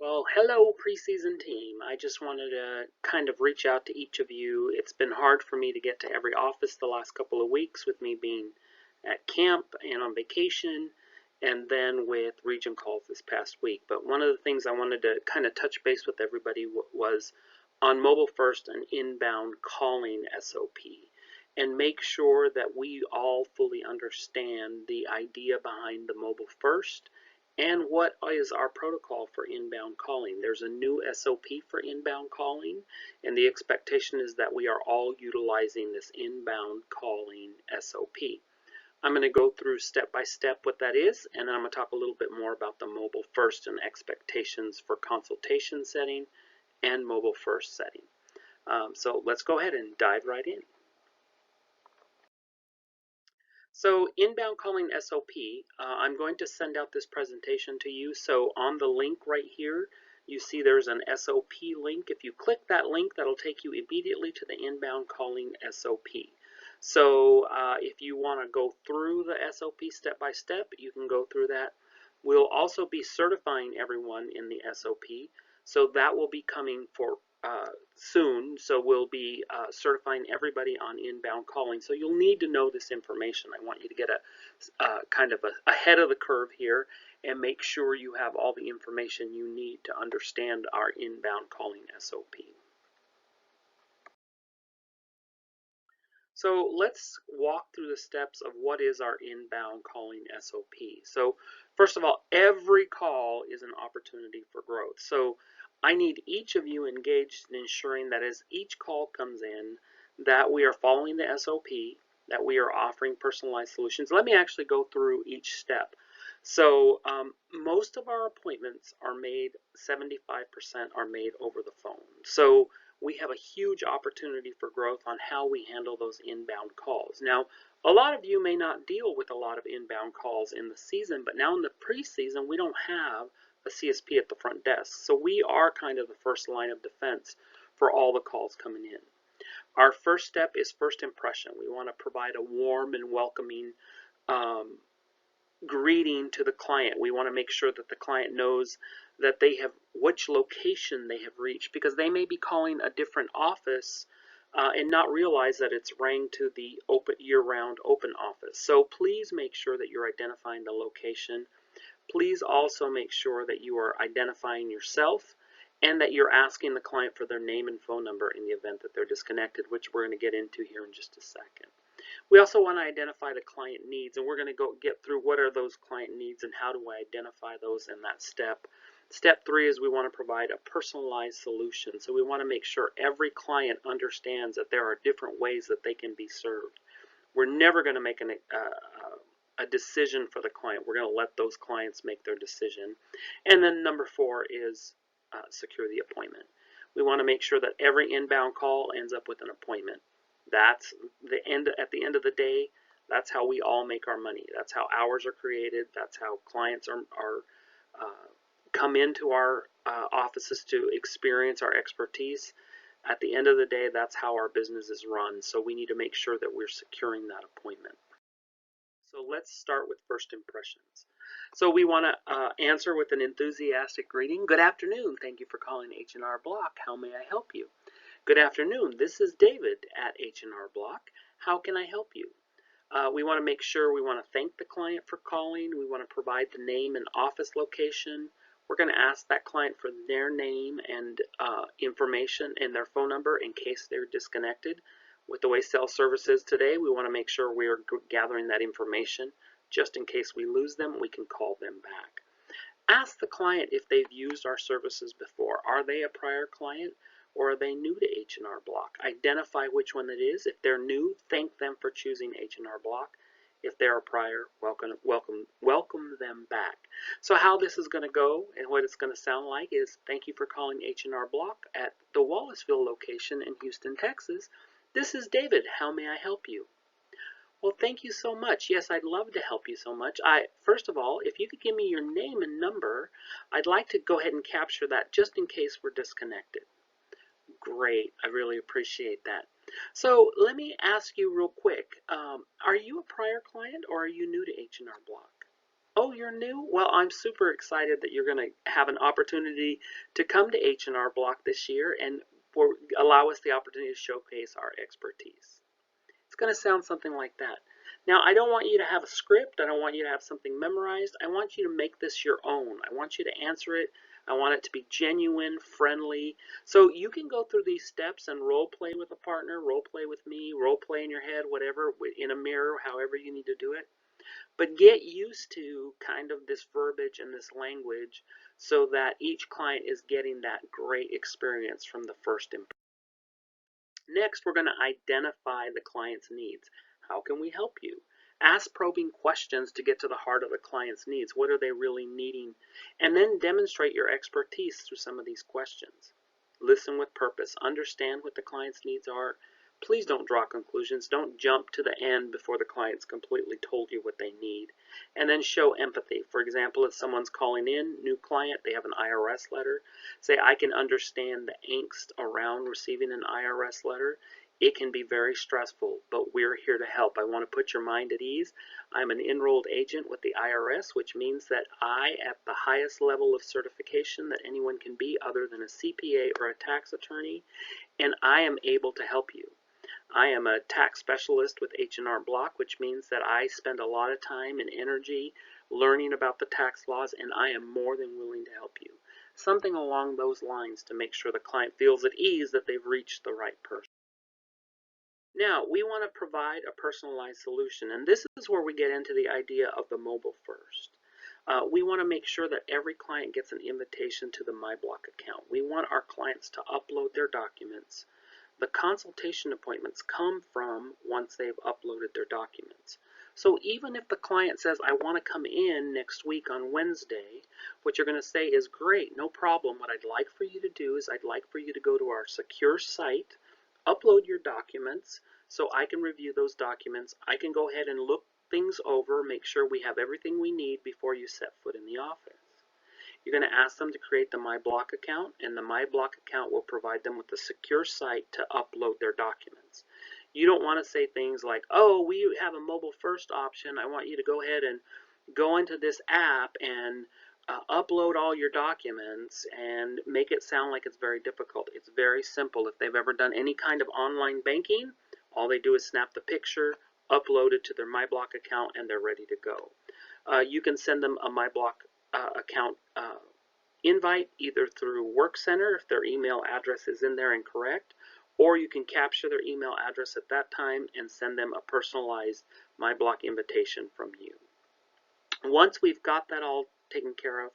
Well, hello, preseason team. I just wanted to kind of reach out to each of you. It's been hard for me to get to every office the last couple of weeks with me being at camp and on vacation, and then with region calls this past week. But one of the things I wanted to kind of touch base with everybody was on mobile first and inbound calling SOP, and make sure that we all fully understand the idea behind the mobile first and what is our protocol for inbound calling. There's a new SOP for inbound calling, and the expectation is that we are all utilizing this inbound calling SOP. I'm going to go through step by step what that is, and then I'm going to talk a little bit more about the mobile first and expectations for consultation setting and mobile first setting. So let's go ahead and dive right in. So inbound calling SOP, I'm going to send out this presentation to you. So on the link right here, you see there's an SOP link. If you click that link, that'll take you immediately to the inbound calling SOP. So if you want to go through the SOP step by step, you can go through that. We'll also be certifying everyone in the SOP. So that will be coming for soon, so we'll be certifying everybody on inbound calling. So you'll need to know this information. I want you to get a kind of ahead of the curve here and make sure you have all the information you need to understand our inbound calling SOP. So let's walk through the steps of what is our inbound calling SOP. So first of all, every call is an opportunity for growth. So I need each of you engaged in ensuring that as each call comes in, that we are following the SOP, that we are offering personalized solutions. Let me actually go through each step. So most of our appointments are made, 75% are made over the phone. So we have a huge opportunity for growth on how we handle those inbound calls. Now, a lot of you may not deal with a lot of inbound calls in the season, but now in the preseason, we don't have a CSP at the front desk. So we are kind of the first line of defense for all the calls coming in. Our first step is first impression. We want to provide a warm and welcoming um, greeting to the client. We want to make sure that the client knows that they have which location they have reached, because they may be calling a different office and not realize that it's rang to the open year-round open office. So please make sure that you're identifying the location. Please also make sure that you are identifying yourself and that you're asking the client for their name and phone number in the event that they're disconnected, which we're going to get into here in just a second. We also want to identify the client needs, and we're going to go get through what are those client needs and how do I identify those in that step. Step 3 is we want to provide a personalized solution. So we want to make sure every client understands that there are different ways that they can be served. We're never going to make a decision for the client. We're going to let those clients make their decision. And then number 4 is secure the appointment. We want to make sure that every inbound call ends up with an appointment. That's at the end of the day, that's how we all make our money. That's how hours are created. That's how clients come into our offices to experience our expertise. At the end of the day, that's how our business is run. So we need to make sure that we're securing that appointment. So let's start with first impressions. So we want to answer with an enthusiastic greeting. Good afternoon. Thank you for calling H&R Block. How may I help you? Good afternoon. This is David at H&R Block. How can I help you? We want to make sure we want to thank the client for calling. We want to provide the name and office location. We're going to ask that client for their name and information and their phone number in case they're disconnected. With the way cell service is today, we want to make sure we are gathering that information. Just in case we lose them, we can call them back. Ask the client if they've used our services before. Are they a prior client or are they new to H&R Block? Identify which one it is. If they're new, thank them for choosing H&R Block. If they're a prior, welcome them back. So how this is going to go and what it's going to sound like is, thank you for calling H&R Block at the Wallaceville location in Houston, Texas. This is David. How may I help you? Well, thank you so much. Yes, I'd love to help you so much. First of all, if you could give me your name and number, I'd like to go ahead and capture that just in case we're disconnected. Great. I really appreciate that. So let me ask you real quick, are you a prior client or are you new to H&R Block? Oh, you're new? Well, I'm super excited that you're going to have an opportunity to come to H&R Block this year and allow us the opportunity to showcase our expertise. It's going to sound something like that. Now, I don't want you to have a script. I don't want you to have something memorized. I want you to make this your own. I want you to answer it. I want it to be genuine, friendly. So you can go through these steps and role play with a partner, role play with me, role play in your head, whatever, in a mirror, however you need to do it. But get used to kind of this verbiage and this language so that each client is getting that great experience from the first impression. Next, we're going to identify the client's needs. How can we help you? Ask probing questions to get to the heart of the client's needs. What are they really needing? And then demonstrate your expertise through some of these questions. Listen with purpose. Understand what the client's needs are. Please don't draw conclusions. Don't jump to the end before the client's completely told you what they need. And then show empathy. For example, if someone's calling in, new client, they have an IRS letter, say, I can understand the angst around receiving an IRS letter. It can be very stressful, but we're here to help. I want to put your mind at ease. I'm an enrolled agent with the IRS, which means that I, at the highest level of certification that anyone can be other than a CPA or a tax attorney, and I am able to help you. I am a tax specialist with H&R Block, which means that I spend a lot of time and energy learning about the tax laws, and I am more than willing to help you. Something along those lines to make sure the client feels at ease that they've reached the right person. Now, we want to provide a personalized solution, and this is where we get into the idea of the mobile first. We want to make sure that every client gets an invitation to the MyBlock account. We want our clients to upload their documents. The consultation appointments come from once they've uploaded their documents. So even if the client says, I want to come in next week on Wednesday, what you're going to say is, great, no problem. What I'd like for you to do is I'd like for you to go to our secure site, upload your documents so I can review those documents. I can go ahead and look things over, make sure we have everything we need before you set foot in the office. You're going to ask them to create the MyBlock account, and the MyBlock account will provide them with a secure site to upload their documents. You don't want to say things like, oh, we have a mobile first option. I want you to go ahead and go into this app and upload all your documents and make it sound like it's very difficult. It's very simple. If they've ever done any kind of online banking, all they do is snap the picture, upload it to their MyBlock account, and they're ready to go. You can send them a MyBlock account invite either through Work Center if their email address is in there incorrect, or you can capture their email address at that time and send them a personalized MyBlock invitation from you. Once we've got that all taken care of,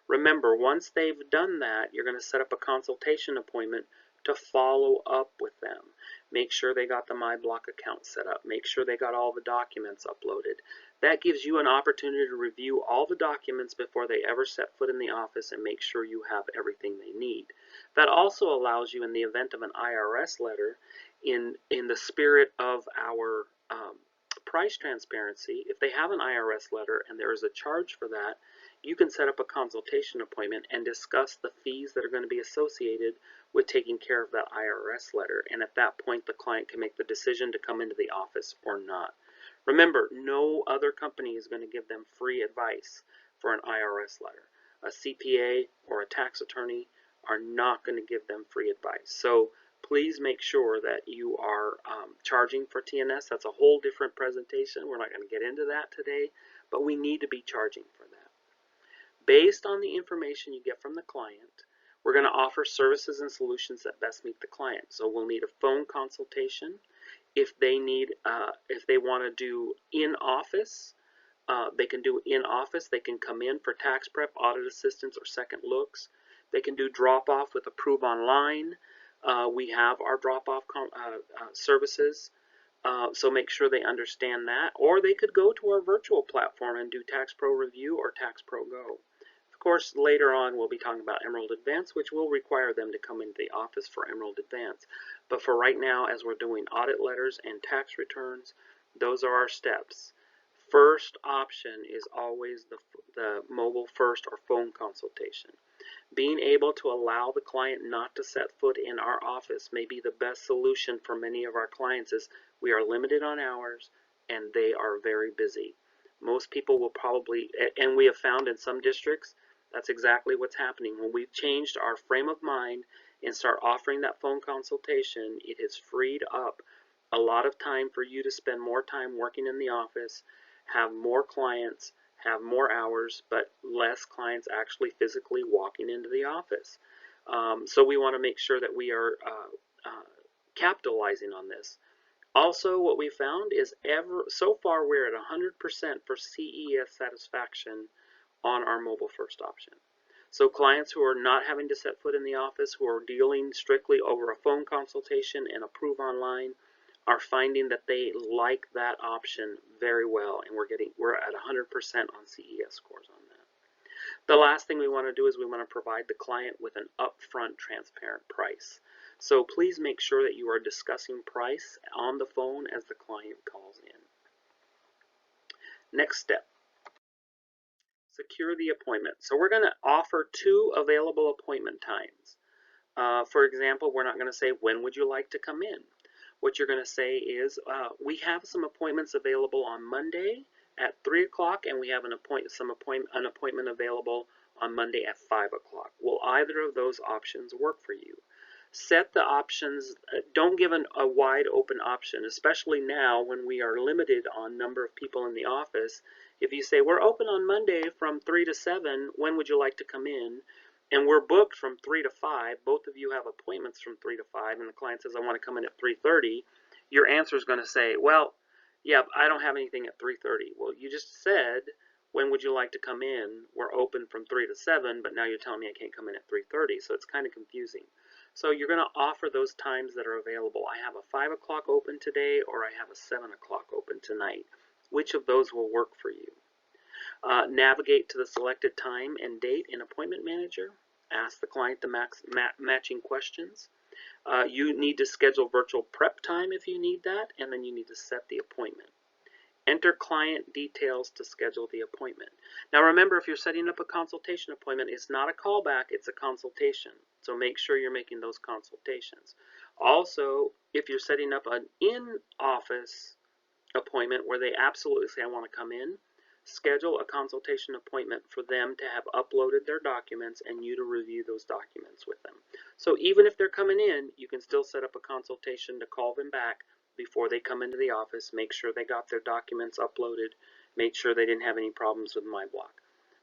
remember, once they've done that, you're going to set up a consultation appointment to follow up with them. Make sure they got the MyBlock account set up. Make sure they got all the documents uploaded. That gives you an opportunity to review all the documents before they ever set foot in the office and make sure you have everything they need. That also allows you, in the event of an IRS letter, in the spirit of our price transparency, if they have an IRS letter and there is a charge for that, you can set up a consultation appointment and discuss the fees that are going to be associated with taking care of that IRS letter. And at that point, the client can make the decision to come into the office or not. Remember, no other company is going to give them free advice for an IRS letter. A CPA or a tax attorney are not going to give them free advice. So please make sure that you are charging for TNS. That's a whole different presentation. We're not going to get into that today, but we need to be charging for that. Based on the information you get from the client, we're going to offer services and solutions that best meet the client. So we'll need a phone consultation. If they want to do in-office, they can do in-office. They can come in for tax prep, audit assistance, or second looks. They can do drop-off with Approve Online. We have our drop-off services, so make sure they understand that. Or they could go to our virtual platform and do Tax Pro Review or Tax Pro Go. Of course, later on we'll be talking about Emerald Advance, which will require them to come into the office for Emerald Advance. But for right now, as we're doing audit letters and tax returns, those are our steps. First option is always the mobile first or phone consultation. Being able to allow the client not to set foot in our office may be the best solution for many of our clients, as we are limited on hours and they are very busy. Most people will probably, and we have found in some districts, that's exactly what's happening. When we've changed our frame of mind and start offering that phone consultation, it has freed up a lot of time for you to spend more time working in the office, have more clients, have more hours, but less clients actually physically walking into the office. So we want to make sure that we are capitalizing on this. Also, what we found is so far we're at 100% for CES satisfaction on our mobile first option. So clients who are not having to set foot in the office, who are dealing strictly over a phone consultation and approve online, are finding that they like that option very well, and we're at 100% on CES scores on that. The last thing we want to do is we want to provide the client with an upfront transparent price. So please make sure that you are discussing price on the phone as the client calls in. Next step, secure the appointment. So we're going to offer 2 available appointment times. For example, we're not going to say, when would you like to come in? What you're going to say is, we have some appointments available on Monday at 3 o'clock, and we have an appointment available on Monday at 5 o'clock. Will either of those options work for you? Set the options, don't give a wide open option, especially now when we are limited on number of people in the office. If you say, we're open on Monday from 3 to 7, when would you like to come in? And we're booked from 3 to 5, both of you have appointments from 3 to 5, and the client says, I want to come in at 3:30, your answer is going to say, well, yeah, I don't have anything at 3:30. Well, you just said, when would you like to come in? We're open from 3 to 7, but now you're telling me I can't come in at 3:30, so it's kind of confusing. So you're going to offer those times that are available. I have a 5 o'clock open today, or I have a 7 o'clock open tonight. Which of those will work for you? Navigate to the selected time and date in Appointment Manager. Ask the client the matching questions. You need to schedule virtual prep time if you need that, and then you need to set the appointment. Enter client details to schedule the appointment. Now remember, if you're setting up a consultation appointment, it's not a callback, it's a consultation. So make sure you're making those consultations. Also, if you're setting up an in-office appointment where they absolutely say, I want to come in, schedule a consultation appointment for them to have uploaded their documents and you to review those documents with them. So even if they're coming in, you can still set up a consultation to call them back before they come into the office, make sure they got their documents uploaded, make sure they didn't have any problems with MyBlock.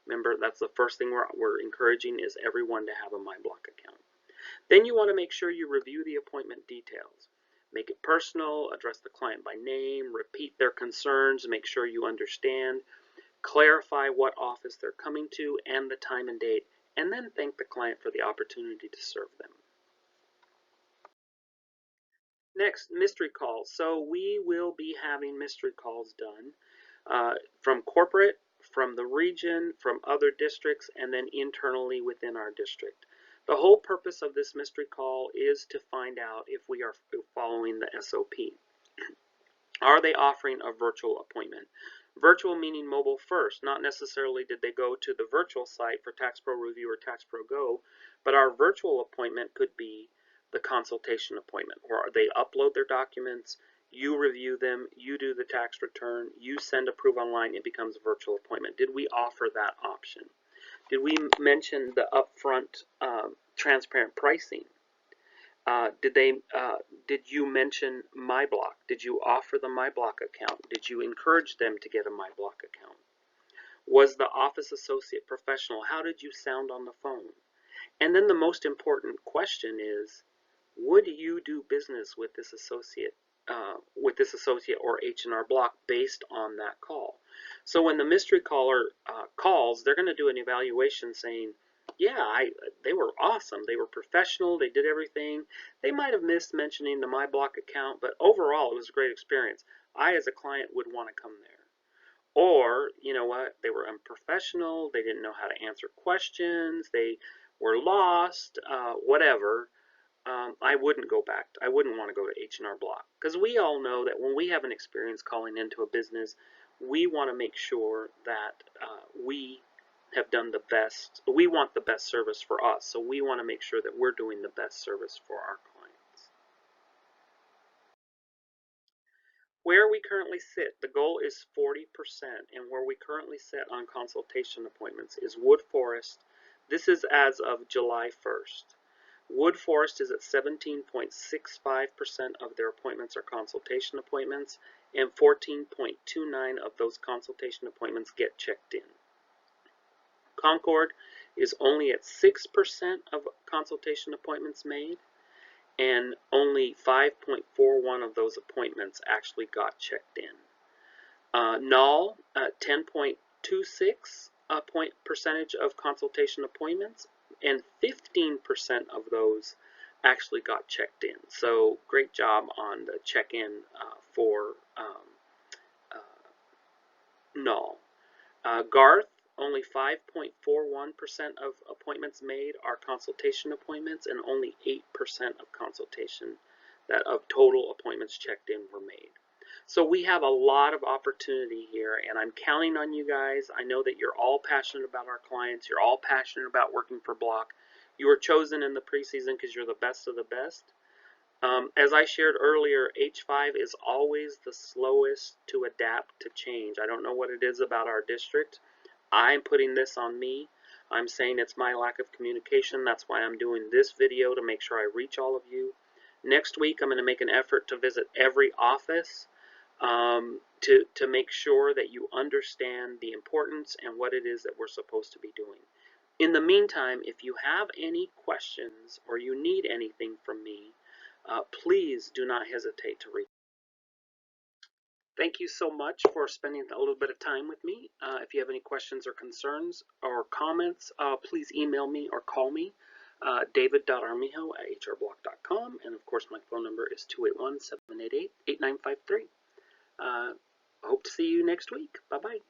Remember, that's the first thing we're encouraging is everyone to have a MyBlock account. Then you want to make sure you review the appointment details. Make it personal, address the client by name, repeat their concerns, make sure you understand, clarify what office they're coming to and the time and date, and then thank the client for the opportunity to serve them. Next, mystery calls. So we will be having mystery calls done from corporate, from the region, from other districts, and then internally within our district. The whole purpose of this mystery call is to find out if we are following the SOP. Are they offering a virtual appointment? Virtual meaning mobile first, not necessarily did they go to the virtual site for Tax Pro Review or Tax Pro Go, but our virtual appointment could be the consultation appointment, where they upload their documents, you review them, you do the tax return, you send approve online, it becomes a virtual appointment. Did we offer that option? Did we mention the upfront transparent pricing? Did you mention MyBlock? Did you offer the MyBlock account? Did you encourage them to get a MyBlock account? Was the office associate professional? How did you sound on the phone? And then the most important question is, would you do business with this associate or H&R Block based on that call? So when the mystery caller calls, they're going to do an evaluation saying, yeah, they were awesome. They were professional. They did everything. They might have missed mentioning the MyBlock account, but overall, it was a great experience. I, as a client, would want to come there. Or, you know what, they were unprofessional. They didn't know how to answer questions. They were lost, whatever. I wouldn't go back. I wouldn't want to go to H&R Block, because we all know that when we have an experience calling into a business, we want to make sure that we have done the best. We want the best service for us, so we want to make sure that we're doing the best service for our clients. where we currently sit, the goal is 40%, and where we currently sit on consultation appointments is Wood Forest. This is as of July 1st. Wood Forest is at 17.65% of their appointments are consultation appointments, and 14.29 of those consultation appointments get checked in. Concord is only at 6% of consultation appointments made, and only 5.41 of those appointments actually got checked in. Null, 10.26 percentage of consultation appointments, and 15% of those actually got checked in. So great job on the check-in for Null. Garth, only 5.41% of appointments made are consultation appointments, and only 8% of consultation of total appointments checked in were made. So we have a lot of opportunity here, and I'm counting on you guys. I know that you're all passionate about our clients. You're all passionate about working for Block. You were chosen in the preseason because you're the best of the best. As I shared earlier, H5 is always the slowest to adapt to change. I don't know what it is about our district. I'm putting this on me. I'm saying it's my lack of communication. That's why I'm doing this video, to make sure I reach all of you. Next week, I'm going to make an effort to visit every office to make sure that you understand the importance and what it is that we're supposed to be doing. In the meantime, if you have any questions or you need anything from me, please do not hesitate to reach. Thank you so much for spending a little bit of time with me. If you have any questions or concerns or comments, please email me or call me, david.armijo@hrblock.com, and of course my phone number is 281-788-8953. Hope to see you next week. Bye-bye.